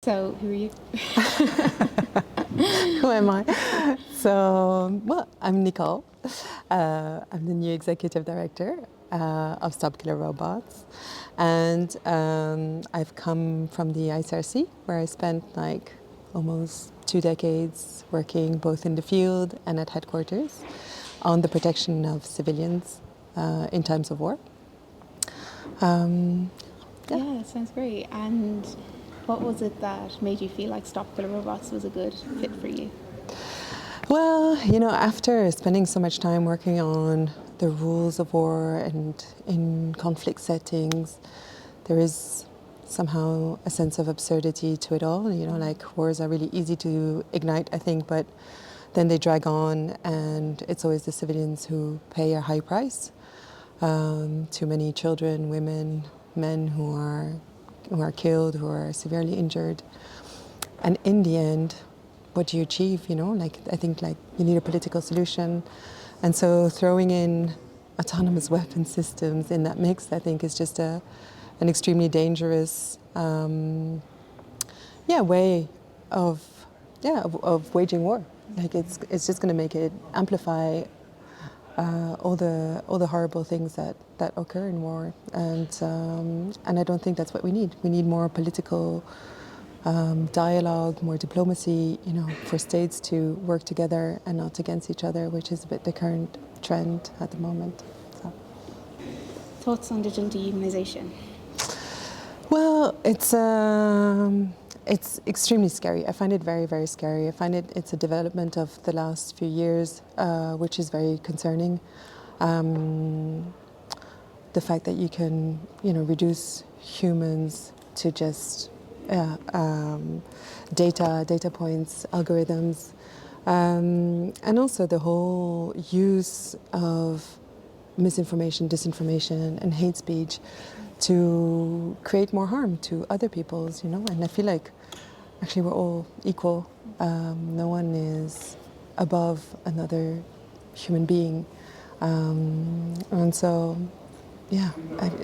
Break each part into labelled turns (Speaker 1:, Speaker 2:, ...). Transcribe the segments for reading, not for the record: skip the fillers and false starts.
Speaker 1: So, who are you?
Speaker 2: Who am I? So, well, I'm Nicole. I'm the new executive director of Stop Killer Robots. And I've come from the ICRC, where I spent like almost 2 decades working both in the field and at headquarters on the protection of civilians in times of war.
Speaker 1: Yeah, sounds great. And what was it that made you feel like Stop Killer Robots was a good fit for you?
Speaker 2: Well, after spending so much time working on the rules of war and in conflict settings, there is somehow a sense of absurdity to it all. Like wars are really easy to ignite, I think, but then they drag on, and it's always the civilians who pay a high price. Too many children, women, men who are killed, who are severely injured. And in the end, what do you achieve? I think you need a political solution. And so throwing in autonomous weapon systems in that mix, I think, is just an extremely dangerous way of waging war. Like it's just going to make it amplify all the horrible things that occur in war, and I don't think that's what we need. We need more political dialogue, more diplomacy, for states to work together and not against each other, which is a bit the current trend at the moment. So.
Speaker 1: Thoughts on digital dehumanization?
Speaker 2: Well, it's extremely scary. I find it very, very scary. I find it's a development of the last few years, which is very concerning. The fact that you can, reduce humans to just data points, algorithms, and also the whole use of misinformation, disinformation, and hate speech to create more harm to other people's, and I feel like actually we're all equal. No one is above another human being. And so, yeah,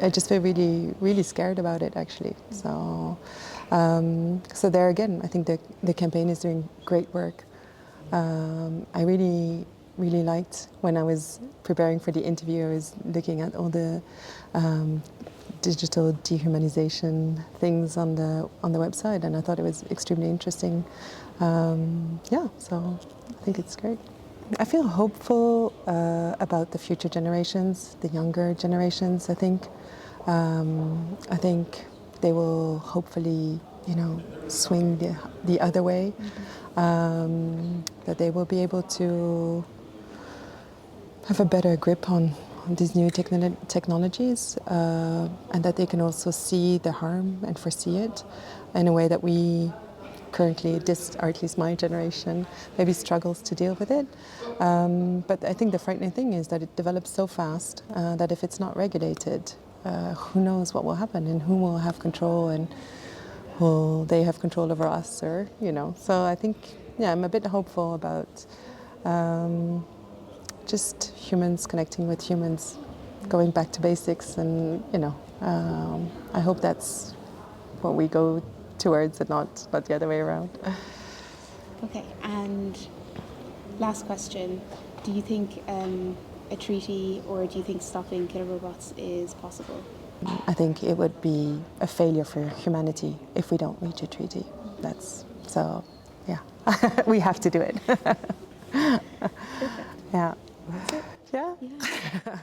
Speaker 2: I just feel really, really scared about it, actually. So there again, I think the campaign is doing great work. I really, really liked when I was preparing for the interview, I was looking at all the digital dehumanization things on the website, and I thought it was extremely interesting. So I think it's great. I feel hopeful about the future generations, the younger generations. I think they will hopefully, swing the other way. That they will be able to have a better grip on these new technologies, and that they can also see the harm and foresee it in a way that we currently, or at least my generation, maybe struggles to deal with it. But I think the frightening thing is that it develops so fast that if it's not regulated, who knows what will happen and who will have control, and will they have control over us, or, So I think, I'm a bit hopeful about just humans connecting with humans, going back to basics, and I hope that's what we go towards, and not the other way around.
Speaker 1: Okay, and last question. Do you think a treaty, or do you think stopping killer robots is possible?
Speaker 2: I think it would be a failure for humanity if we don't reach a treaty. We have to do it.
Speaker 1: Perfect.
Speaker 2: Yeah.
Speaker 1: That's it.
Speaker 2: Yeah.
Speaker 1: Yeah.